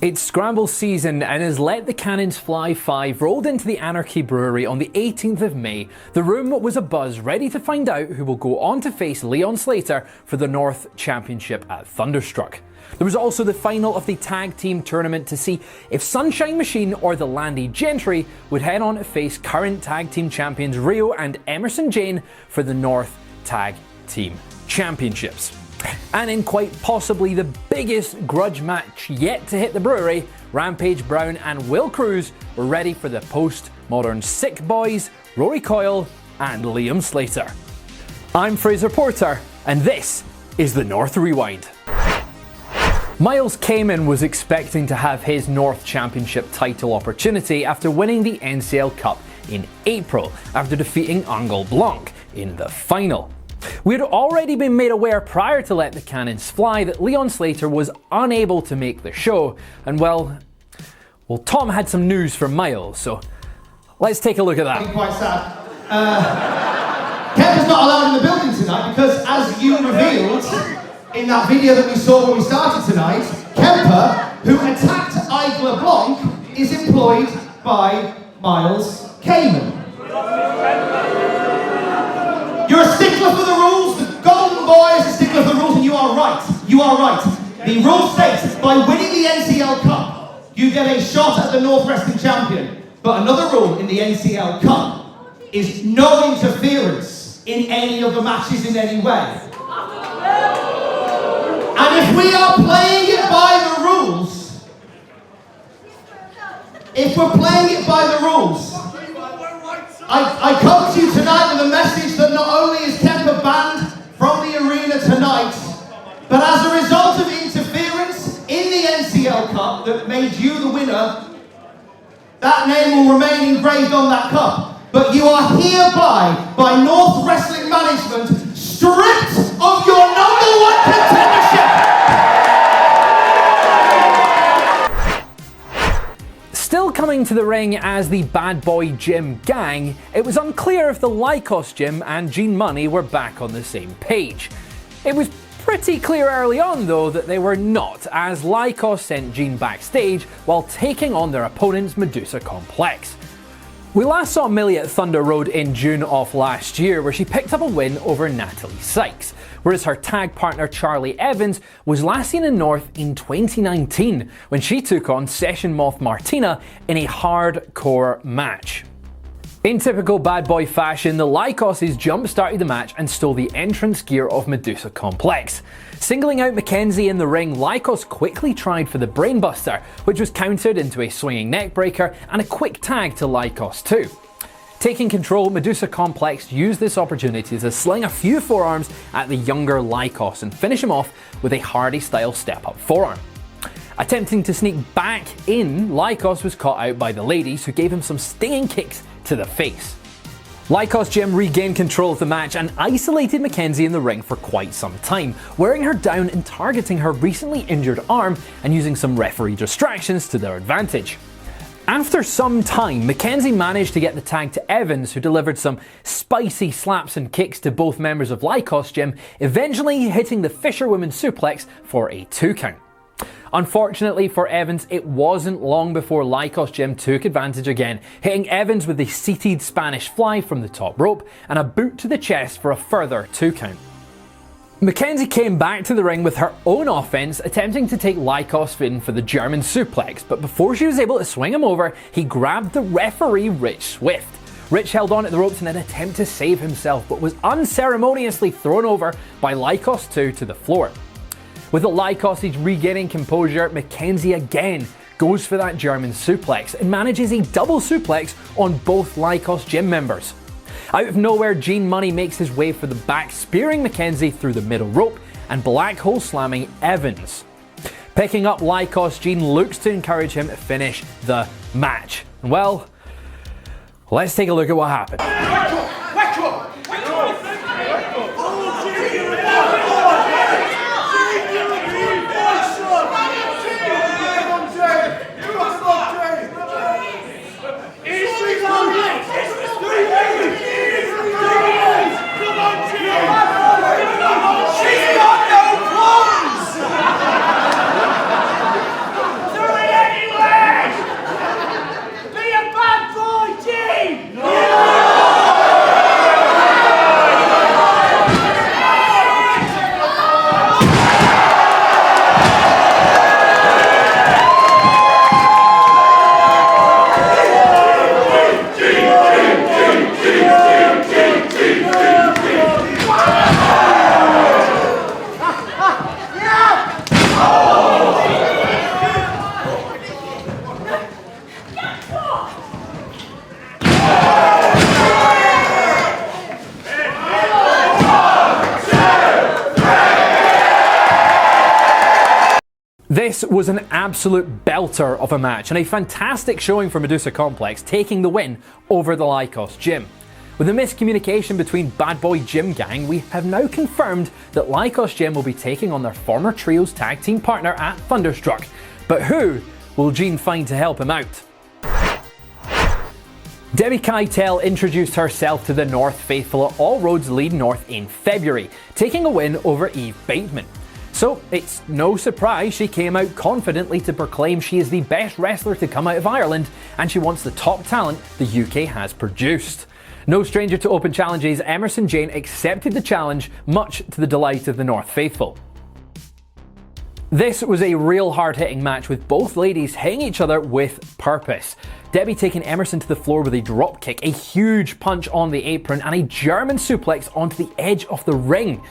It's scramble season, and as Let the Cannons Fly 5 rolled into the Anarchy Brewery on the 18th of May, the room was abuzz, ready to find out who will go on to face Leon Slater for the North Championship at Thunderstruck. There was also the final of the tag team tournament to see if Sunshine Machine or the Landy Gentry would head on to face current tag team champions Rio and Emerson Jane for the North Tag Team Championships. And in quite possibly the biggest grudge match yet to hit the brewery, Rampage Brown and Will Cruz were ready for the post-modern Sick Boys, Rory Coyle and Liam Slater. I'm Fraser Porter, and this is the North Rewind. Miles Kamen was expecting to have his North Championship title opportunity after winning the NCL Cup in April, after defeating Angle Blanc in the final. We had already been made aware prior to Let the Cannons Fly that Leon Slater was unable to make the show, and well, Tom had some news for Miles, so let's take a look at that. Quite sad. Kevin's not allowed in the building tonight because, as you revealed in that video that we saw when we started tonight, Kemper, who attacked Igla Blanc, is employed by Miles Kamen. You're a stickler for the rules. The Golden Boy is a stickler for the rules, and you are right. You are right. The rule states by winning the NCL Cup, you get a shot at the North Wrestling Champion. But another rule in the NCL Cup is no interference in any of the matches in any way. And if we are playing it by the rules, I come to you tonight with a message that not only is Kemper banned from the arena tonight, but as a result of interference in the NCL Cup that made you the winner, that name will remain engraved on that cup. But you are hereby, by North Wrestling Management, stripped of your #1 contendership. Still coming to the ring as the Bad Boy Gym gang, it was unclear if the Lycos Gym and Gene Money were back on the same page. It was pretty clear early on though that they were not, as Lycos sent Gene backstage while taking on their opponent's Medusa complex. We last saw Millie at Thunder Road in June of last year, where she picked up a win over Natalie Sykes, whereas her tag partner Charlie Evans was last seen in North in 2019 when she took on Session Moth Martina in a hardcore match. In typical Bad Boy fashion, the Lycoses jump-started the match and stole the entrance gear of Medusa Complex. Singling out Mackenzie in the ring, Lycos quickly tried for the Brainbuster, which was countered into a swinging neckbreaker and a quick tag to Lycos 2. Taking control, Medusa Complex used this opportunity to sling a few forearms at the younger Lycos and finish him off with a Hardy-style step-up forearm. Attempting to sneak back in, Lycos was caught out by the ladies, who gave him some stinging kicks to the face. Lycos Gym regained control of the match and isolated Mackenzie in the ring for quite some time, wearing her down and targeting her recently injured arm and using some referee distractions to their advantage. After some time, Mackenzie managed to get the tag to Evans, who delivered some spicy slaps and kicks to both members of Lycos Gym, eventually hitting the Fisherwoman suplex for a 2 count. Unfortunately for Evans, it wasn't long before Lycos Gym took advantage again, hitting Evans with a seated Spanish fly from the top rope and a boot to the chest for a further 2 count. Mackenzie came back to the ring with her own offense, attempting to take Lycos in for the German suplex, but before she was able to swing him over, he grabbed the referee Rich Swift. Rich held on at the ropes in an attempt to save himself, but was unceremoniously thrown over by Lycos 2 to the floor. With the Lycoses regaining composure, Mackenzie again goes for that German suplex and manages a double suplex on both Lycos Gym members. Out of nowhere, Gene Money makes his way for the back, spearing Mackenzie through the middle rope and black hole slamming Evans. Picking up Lycos, Gene looks to encourage him to finish the match. Well, let's take a look at what happened. She's got no plums! This was an absolute belter of a match and a fantastic showing for Medusa Complex, taking the win over the Lycos Gym. With the miscommunication between Bad Boy Gym Gang, we have now confirmed that Lycos Gym will be taking on their former Trios tag team partner at Thunderstruck. But who will Gene find to help him out? Debbie Keitel introduced herself to the North faithful at All Roads Lead North in February, taking a win over Eve Bateman. So it's no surprise she came out confidently to proclaim she is the best wrestler to come out of Ireland and she wants the top talent the UK has produced. No stranger to open challenges, Emerson Jane accepted the challenge, much to the delight of the North faithful. This was a real hard-hitting match with both ladies hitting each other with purpose. Debbie taking Emerson to the floor with a drop kick, a huge punch on the apron and a German suplex onto the edge of the ring.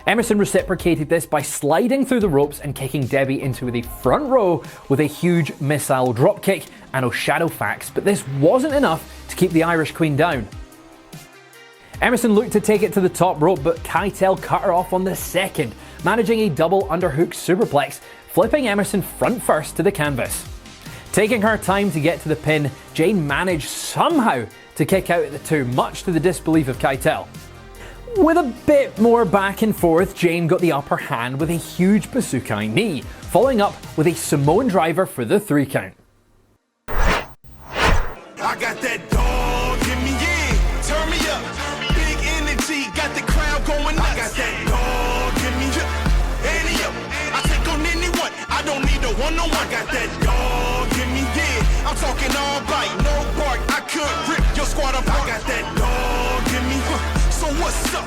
Emerson reciprocated this by sliding through the ropes and kicking Debbie into the front row with a huge missile dropkick and Shadow Fax, but this wasn't enough to keep the Irish Queen down. Emerson looked to take it to the top rope, but Keitel cut her off on the second, managing a double underhook superplex, flipping Emerson front first to the canvas. Taking her time to get to the pin, Jane managed somehow to kick out at the two, much to the disbelief of Keitel. With a bit more back and forth, Jane got the upper hand with a huge Basukai knee, following up with a Samoan driver for the 3 count. I got that dog in me, yeah. Turn me up. Big energy, got the crowd going nuts. I got that dog in me, yeah. Annie up. I take on anyone. I don't need a one-on-one. Got that dog in me, yeah. I'm talking all bite, no bark. I could rip your squad apart. I got that dog in me. So what's up?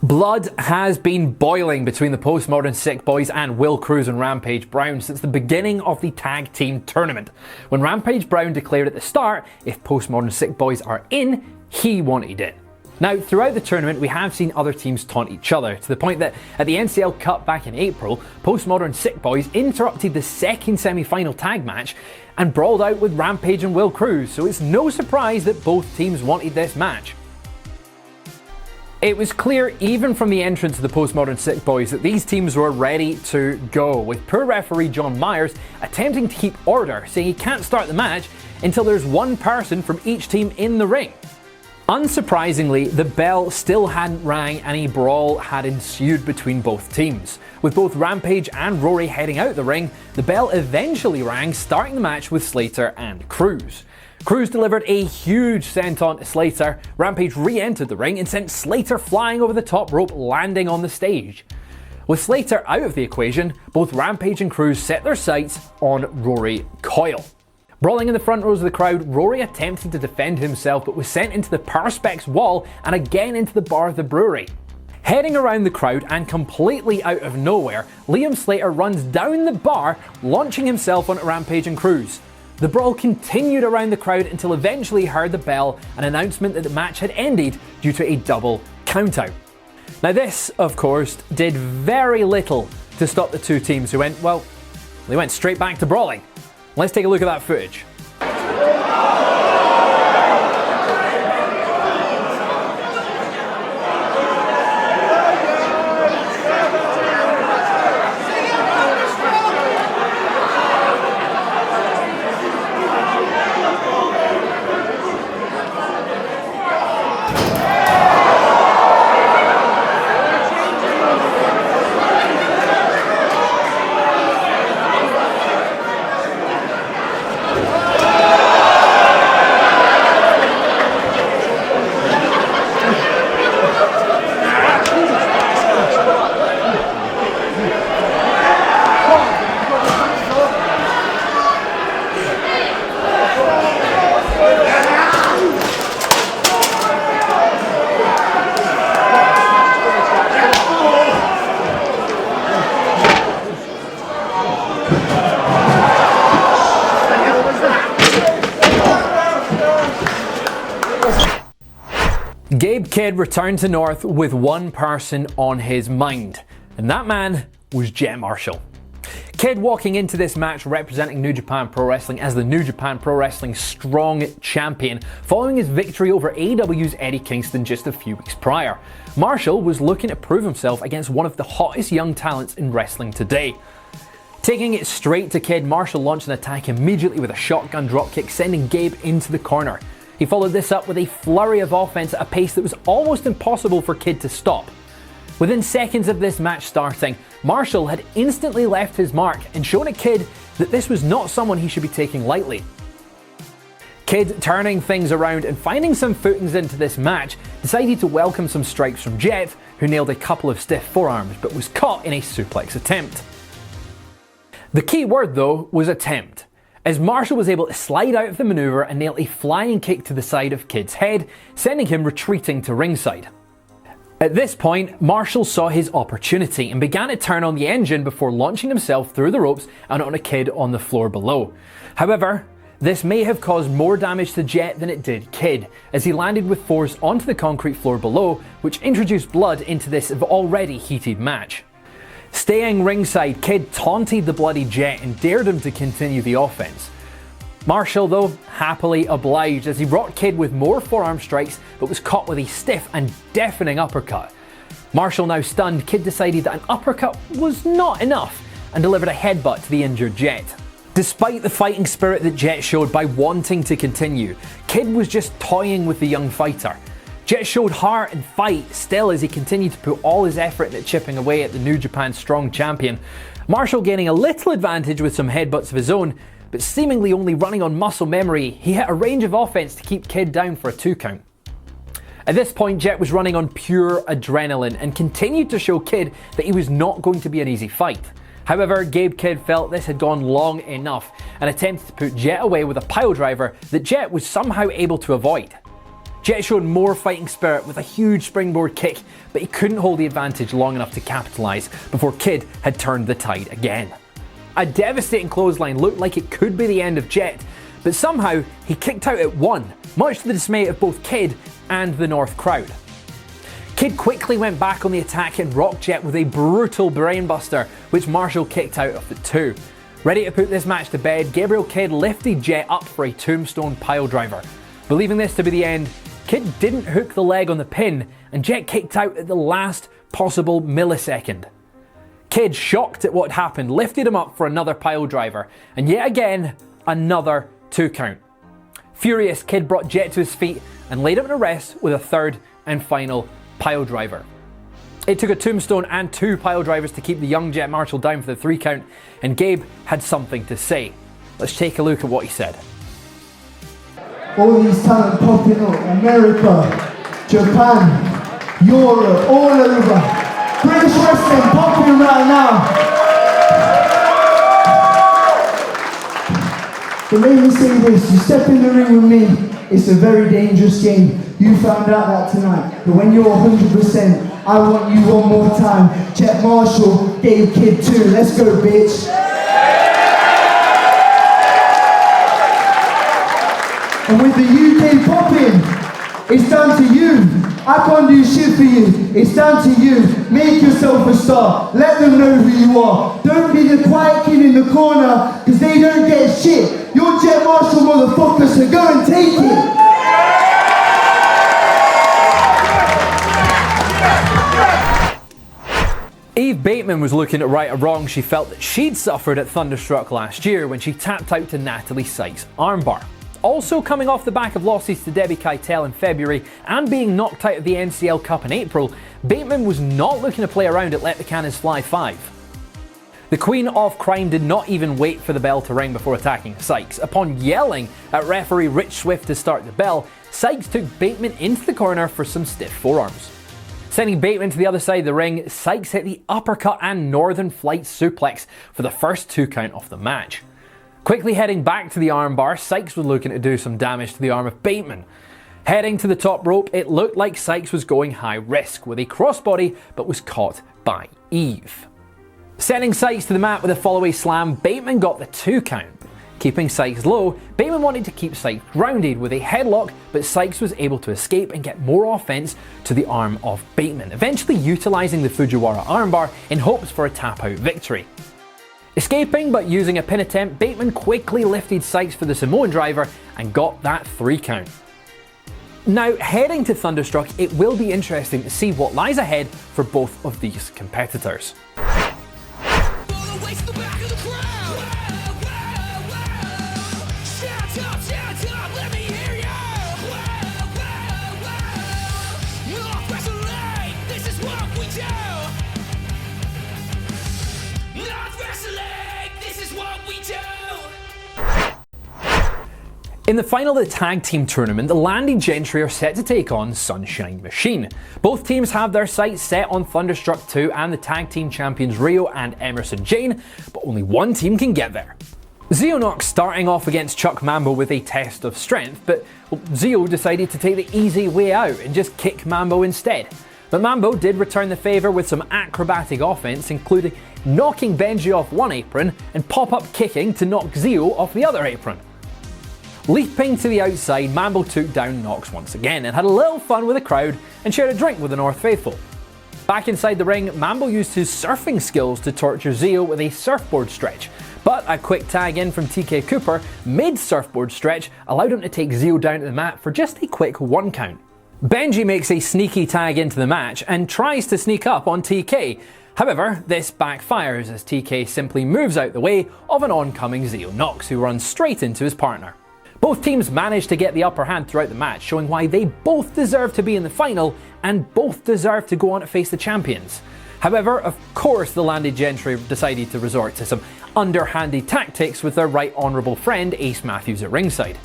Blood has been boiling between the Postmodern Sick Boys and Will Cruz and Rampage Brown since the beginning of the tag team tournament. When Rampage Brown declared at the start, if Postmodern Sick Boys are in, he wanted it. Now, throughout the tournament, we have seen other teams taunt each other, to the point that at the NCL Cup back in April, Postmodern Sick Boys interrupted the second semi-final tag match and brawled out with Rampage and Will Cruz, so it's no surprise that both teams wanted this match. It was clear even from the entrance of the Postmodern Sick Boys that these teams were ready to go, with poor referee John Myers attempting to keep order, saying he can't start the match until there's one person from each team in the ring. Unsurprisingly, the bell still hadn't rang and a brawl had ensued between both teams. With both Rampage and Rory heading out the ring, the bell eventually rang, starting the match with Slater and Cruz. Cruz delivered a huge senton to Slater, Rampage re-entered the ring and sent Slater flying over the top rope, landing on the stage. With Slater out of the equation, both Rampage and Cruz set their sights on Rory Coyle. Brawling in the front rows of the crowd, Rory attempted to defend himself but was sent into the Perspex wall and again into the bar of the brewery. Heading around the crowd and completely out of nowhere, Liam Slater runs down the bar, launching himself onto Rampage and Cruz. The brawl continued around the crowd until eventually heard the bell, an announcement that the match had ended due to a double countout. Now this, of course, did very little to stop the two teams who they went straight back to brawling. Let's take a look at that footage. Gabe Kidd returned to North with one person on his mind, and that man was Jet Marshall. Kid walking into this match representing New Japan Pro Wrestling as the New Japan Pro Wrestling Strong Champion, following his victory over AEW's Eddie Kingston just a few weeks prior. Marshall was looking to prove himself against one of the hottest young talents in wrestling today. Taking it straight to Kid, Marshall launched an attack immediately with a shotgun dropkick, sending Gabe into the corner. He followed this up with a flurry of offense at a pace that was almost impossible for Kid to stop. Within seconds of this match starting, Marshall had instantly left his mark and shown a Kid that this was not someone he should be taking lightly. Kid, turning things around and finding some footings into this match, decided to welcome some strikes from Jet, who nailed a couple of stiff forearms but was caught in a suplex attempt. The key word though was attempt, as Marshall was able to slide out of the maneuver and nail a flying kick to the side of Kid's head, sending him retreating to ringside. At this point, Marshall saw his opportunity and began to turn on the engine before launching himself through the ropes and on a Kid on the floor below. However, this may have caused more damage to Jet than it did Kid, as he landed with force onto the concrete floor below, which introduced blood into this already heated match. Staying ringside, Kid taunted the bloody Jet and dared him to continue the offense. Marshall, though, happily obliged as he rocked Kid with more forearm strikes but was caught with a stiff and deafening uppercut. Marshall now stunned, Kid decided that an uppercut was not enough and delivered a headbutt to the injured Jet. Despite the fighting spirit that Jet showed by wanting to continue, Kid was just toying with the young fighter. Jet showed heart and fight still as he continued to put all his effort into chipping away at the New Japan Strong Champion. Marshall gaining a little advantage with some headbutts of his own, but seemingly only running on muscle memory, he hit a range of offense to keep Kid down for a 2 count. At this point, Jet was running on pure adrenaline and continued to show Kid that he was not going to be an easy fight. However, Gabe Kidd felt this had gone long enough and attempted to put Jet away with a piledriver that Jet was somehow able to avoid. Jet showed more fighting spirit with a huge springboard kick, but he couldn't hold the advantage long enough to capitalise before Kidd had turned the tide again. A devastating clothesline looked like it could be the end of Jet, but somehow he kicked out at 1, much to the dismay of both Kidd and the North crowd. Kidd quickly went back on the attack and rocked Jet with a brutal brainbuster, which Marshall kicked out of the 2. Ready to put this match to bed, Gabriel Kidd lifted Jet up for a tombstone piledriver. Believing this to be the end, Kidd didn't hook the leg on the pin, and Jet kicked out at the last possible millisecond. Kidd, shocked at what happened, lifted him up for another piledriver, and yet again, another 2 count. Furious, Kidd brought Jet to his feet and laid him to rest with a 3rd and final piledriver. It took a tombstone and 2 piledrivers to keep the young Jet Marshall down for the 3 count, and Gabe had something to say. Let's take a look at what he said. All these talent popping up, America, Japan, Europe, all over. British wrestling popping right now. But let me say this, you step in the ring with me, it's a very dangerous game. You found out that tonight. But when you're 100%, I want you one more time. Jet Marshall, Gabe Kidd 2. Let's go, bitch. And with the UK popping, it's down to you. I can't do shit for you. It's down to you. Make yourself a star. Let them know who you are. Don't be the quiet kid in the corner, because they don't get shit. You're Jet Marshall, motherfucker, so go and take it. Eve Bateman was looking at right or wrong. She felt that she'd suffered at Thunderstruck last year when she tapped out to Natalie Sykes' armbar. Also coming off the back of losses to Debbie Keitel in February and being knocked out of the NCL Cup in April, Bateman was not looking to play around at Let the Cannons Fly 5. The Queen of Crime did not even wait for the bell to ring before attacking Sykes. Upon yelling at referee Rich Swift to start the bell, Sykes took Bateman into the corner for some stiff forearms. Sending Bateman to the other side of the ring, Sykes hit the uppercut and Northern Flight suplex for the first 2 count of the match. Quickly heading back to the armbar, Sykes was looking to do some damage to the arm of Bateman. Heading to the top rope, it looked like Sykes was going high risk with a crossbody, but was caught by Eve. Sending Sykes to the mat with a follow-away slam, Bateman got the 2 count. Keeping Sykes low, Bateman wanted to keep Sykes grounded with a headlock, but Sykes was able to escape and get more offense to the arm of Bateman, eventually utilizing the Fujiwara armbar in hopes for a tap-out victory. Escaping but using a pin attempt, Bateman quickly lifted sights for the Samoan driver and got that 3 count. Now, heading to Thunderstruck, it will be interesting to see what lies ahead for both of these competitors. In the final of the tag team tournament, the Landing Gentry are set to take on Sunshine Machine. Both teams have their sights set on Thunderstruck 2 and the tag team champions Rio and Emerson Jane, but only one team can get there. Zio Knox starting off against Chuck Mambo with a test of strength, but Zio decided to take the easy way out and just kick Mambo instead. But Mambo did return the favour with some acrobatic offense, including knocking Benji off one apron and pop-up kicking to knock Zio off the other apron. Leaping to the outside, Mambo took down Knox once again and had a little fun with the crowd and shared a drink with the North Faithful. Back inside the ring, Mambo used his surfing skills to torture Zio with a surfboard stretch, but a quick tag in from TK Cooper mid-surfboard stretch allowed him to take Zio down to the mat for just a quick 1 count. Benji makes a sneaky tag into the match and tries to sneak up on TK. However, this backfires as TK simply moves out the way of an oncoming Zio Knox, who runs straight into his partner. Both teams managed to get the upper hand throughout the match, showing why they both deserve to be in the final and both deserve to go on to face the champions. However, of course the Landed Gentry decided to resort to some underhanded tactics with their right honourable friend Ace Matthews at ringside.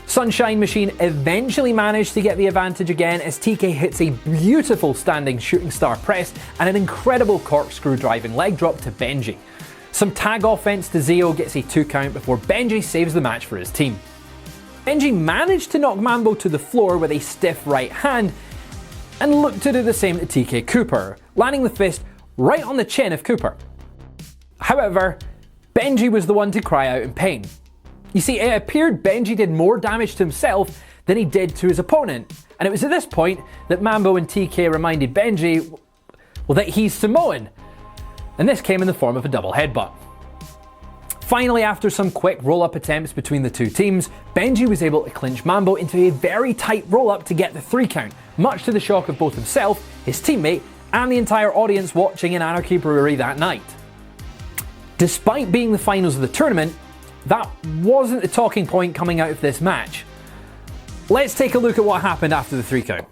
Sunshine Machine eventually managed to get the advantage again as TK hits a beautiful standing shooting star press and an incredible corkscrew driving leg drop to Benji. Some tag offense to Zio gets a 2 count before Benji saves the match for his team. Benji managed to knock Mambo to the floor with a stiff right hand and looked to do the same to TK Cooper, landing the fist right on the chin of Cooper. However, Benji was the one to cry out in pain. You see, it appeared Benji did more damage to himself than he did to his opponent, and it was at this point that Mambo and TK reminded Benji, well, that he's Samoan, and this came in the form of a double headbutt. Finally, after some quick roll-up attempts between the two teams, Benji was able to clinch Mambo into a very tight roll-up to get the 3 count, much to the shock of both himself, his teammate, and the entire audience watching in Anarchy Brewery that night. Despite being the finals of the tournament, that wasn't the talking point coming out of this match. Let's take a look at what happened after the 3 count.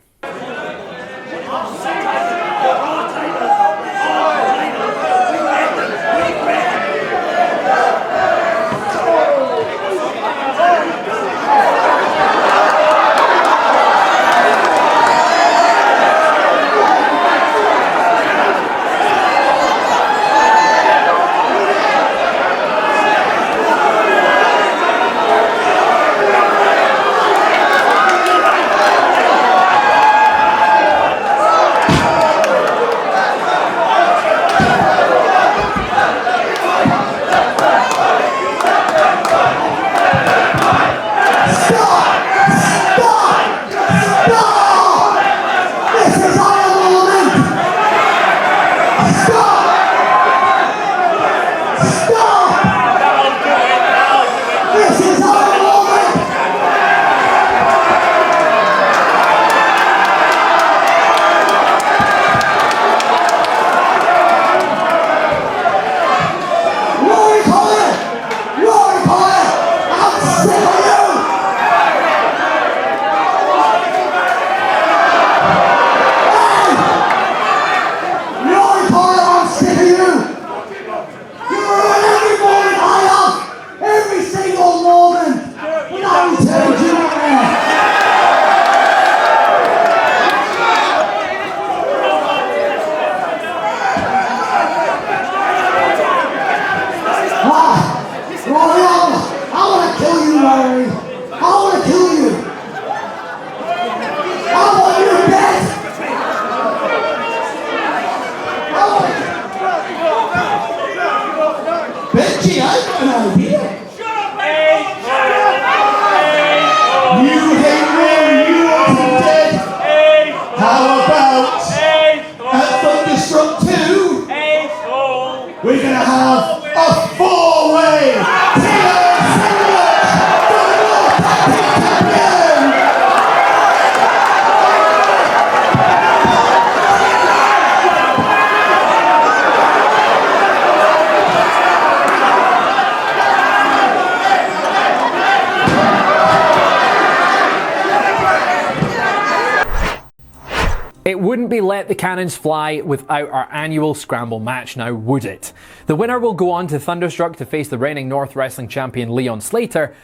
It wouldn't be Let the Cannons Fly without our annual Scramble match now, would it? The winner will go on to Thunderstruck to face the reigning North Wrestling champion Leon Slater,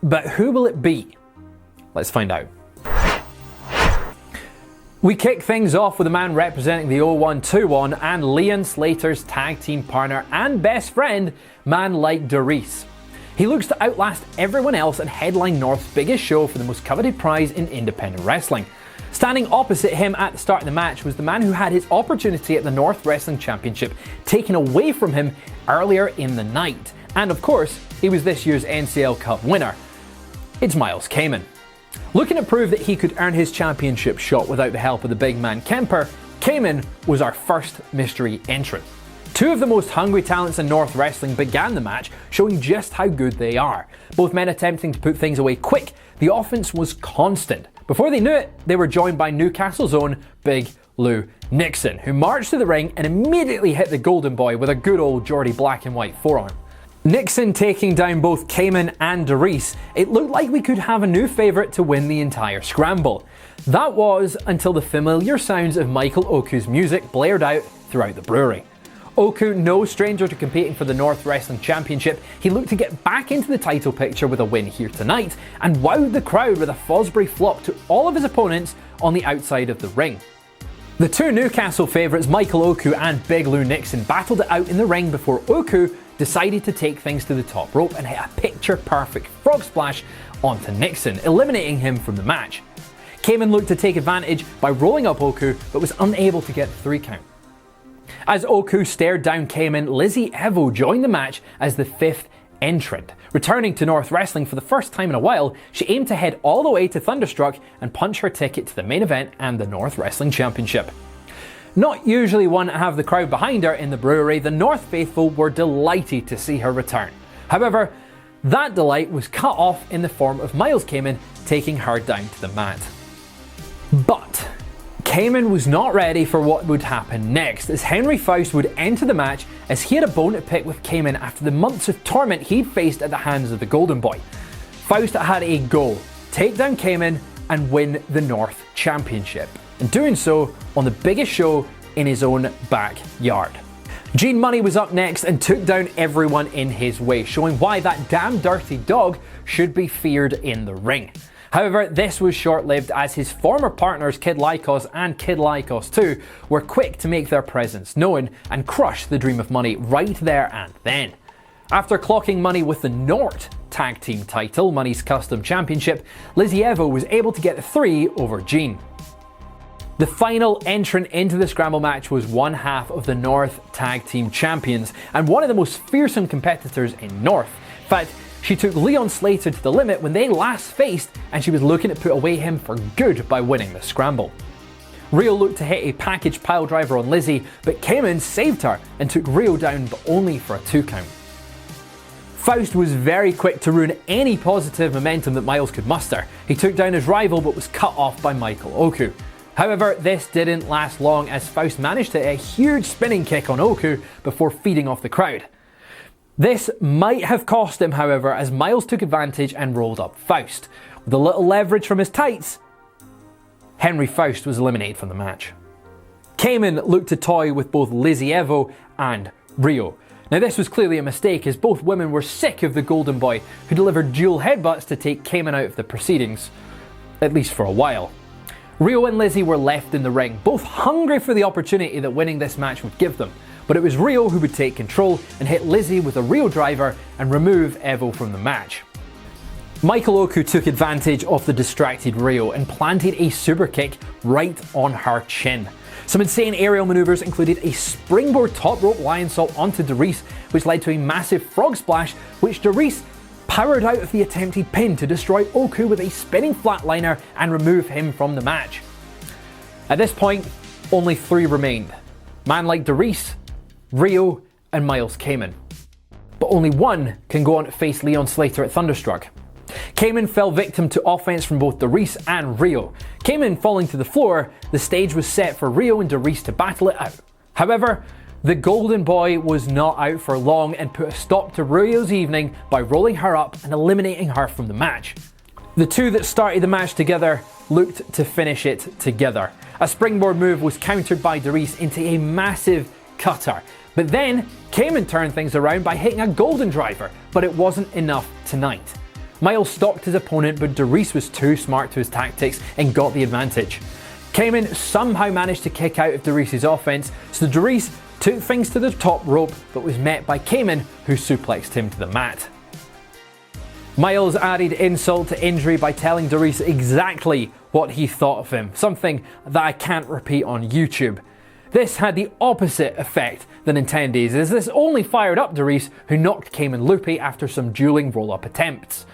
but who will it be? Let's find out. We kick things off with a man representing the 0121 and Leon Slater's tag team partner and best friend, man like Doris. He looks to outlast everyone else and headline North's biggest show for the most coveted prize in independent wrestling. Standing opposite him at the start of the match was the man who had his opportunity at the North Wrestling Championship taken away from him earlier in the night. And of course, he was this year's NCL Cup winner. It's Miles Kamen. Looking to prove that he could earn his championship shot without the help of the big man Kemper, Kamen was our first mystery entrant. Two of the most hungry talents in North Wrestling began the match, showing just how good they are. Both men attempting to put things away quick, the offense was constant. Before they knew it, they were joined by Newcastle's own Big Lou Nixon, who marched to the ring and immediately hit the Golden Boy with a good old Geordie black and white forearm. Nixon taking down both Kamen and Doris, it looked like we could have a new favourite to win the entire scramble. That was until the familiar sounds of Michael Oku's music blared out throughout the brewery. Oku, no stranger to competing for the North Wrestling Championship, he looked to get back into the title picture with a win here tonight and wowed the crowd with a Fosbury flop to all of his opponents on the outside of the ring. The two Newcastle favourites Michael Oku and Big Lou Nixon battled it out in the ring before Oku decided to take things to the top rope and hit a picture-perfect frog splash onto Nixon, eliminating him from the match. Kamen looked to take advantage by rolling up Oku but was unable to get the 3 count. As Oku stared down Kamen, Lizzie Evo joined the match as the 5th entrant. Returning to North Wrestling for the first time in a while, she aimed to head all the way to Thunderstruck and punch her ticket to the main event and the North Wrestling Championship. Not usually one to have the crowd behind her in the brewery, the North faithful were delighted to see her return. However, that delight was cut off in the form of Miles Kamen taking her down to the mat. But Kamen was not ready for what would happen next, as Henry Faust would enter the match as he had a bone to pick with Kamen after the months of torment he'd faced at the hands of the Golden Boy. Faust had a goal: take down Kamen and win the North Championship, and doing so on the biggest show in his own backyard. Gene Money was up next and took down everyone in his way, showing why that damn dirty dog should be feared in the ring. However, this was short-lived as his former partners Kid Lycos and Kid Lycos 2 were quick to make their presence known and crush the Dream of Money right there and then. After clocking Money with the Nort Tag Team title, Money's Custom Championship, Lizzie Evo was able to get the 3 over Gene. The final entrant into the scramble match was one half of the North Tag Team Champions and one of the most fearsome competitors in North. In fact, she took Leon Slater to the limit when they last faced, and she was looking to put away him for good by winning the scramble. Rio looked to hit a package piledriver on Lizzie, but Kamen saved her and took Rio down, but only for a 2 count. Faust was very quick to ruin any positive momentum that Miles could muster. He took down his rival but was cut off by Michael Oku. However, this didn't last long as Faust managed to hit a huge spinning kick on Oku before feeding off the crowd. This might have cost him, however, as Miles took advantage and rolled up Faust. With a little leverage from his tights, Henry Faust was eliminated from the match. Kamen looked to toy with both Lizzie Evo and Rio. Now this was clearly a mistake as both women were sick of the Golden Boy, who delivered dual headbutts to take Kamen out of the proceedings, at least for a while. Rio and Lizzie were left in the ring, both hungry for the opportunity that winning this match would give them. But it was Rio who would take control and hit Lizzie with a Rio driver and remove Evo from the match. Michael Oku took advantage of the distracted Rio and planted a super kick right on her chin. Some insane aerial maneuvers included a springboard top rope lionsault onto Doris, which led to a massive frog splash, which Doris powered out of the attempted pin to destroy Oku with a spinning flatliner and remove him from the match. At this point, only 3 remained: man like Doris, Rio, and Miles Kamen. But only one can go on to face Leon Slater at Thunderstruck. Kamen fell victim to offense from both Doris and Rio. Kamen falling to the floor, the stage was set for Rio and Doris to battle it out. However, the Golden Boy was not out for long and put a stop to Rio's evening by rolling her up and eliminating her from the match. The two that started the match together looked to finish it together. A springboard move was countered by Darius into a massive cutter. But then, Cayman turned things around by hitting a golden driver, but it wasn't enough tonight. Miles stalked his opponent, but Darius was too smart to his tactics and got the advantage. Cayman somehow managed to kick out of Darius' offense, so Darius took things to the top rope, but was met by Cayman, who suplexed him to the mat. Miles added insult to injury by telling Darius exactly what he thought of him, something that I can't repeat on YouTube. This had the opposite effect than intended, as this only fired up Darius, who knocked Cayman loopy after some dueling roll-up attempts.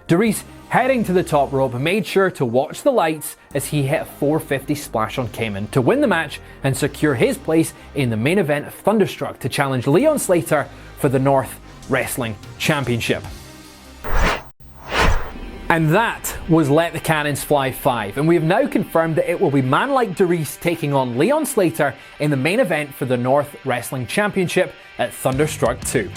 Darius, heading to the top rope, made sure to watch the lights as he hit a 450 splash on Cayman to win the match and secure his place in the main event of Thunderstruck to challenge Leon Slater for the North Wrestling Championship. And that was Let the Cannons Fly 5, and we have now confirmed that it will be man like Darius taking on Leon Slater in the main event for the North Wrestling Championship at Thunderstruck 2.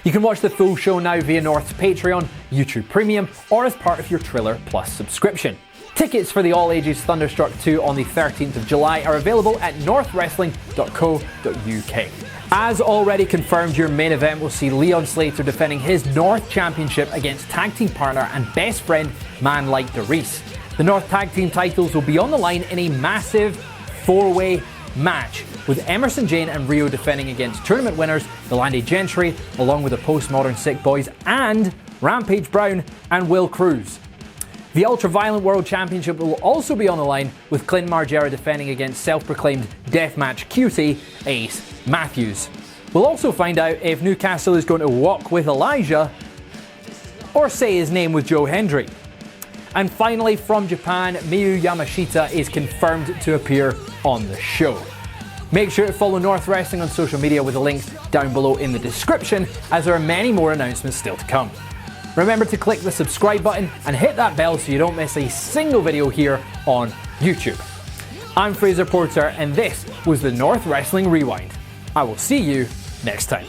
You can watch the full show now via North's Patreon, YouTube Premium, or as part of your Triller Plus subscription. Tickets for the All Ages Thunderstruck 2 on the 13th of July are available at northwrestling.co.uk. As already confirmed, your main event will see Leon Slater defending his North Championship against tag team partner and best friend, man like Darius. The North Tag Team titles will be on the line in a massive 4-way match, with Emerson Jane and Rio defending against tournament winners, the Landy Gentry, along with the Postmodern Sick Boys, and Rampage Brown and Will Cruz. The Ultraviolent World Championship will also be on the line, with Clint Margera defending against self-proclaimed deathmatch cutie, Ace Matthews. We'll also find out if Newcastle is going to walk with Elijah, or say his name with Joe Hendry. And finally, from Japan, Miyu Yamashita is confirmed to appear on the show. Make sure to follow North Wrestling on social media with the links down below in the description, as there are many more announcements still to come. Remember to click the subscribe button and hit that bell so you don't miss a single video here on YouTube. I'm Fraser Porter, and this was the North Wrestling Rewind. I will see you next time.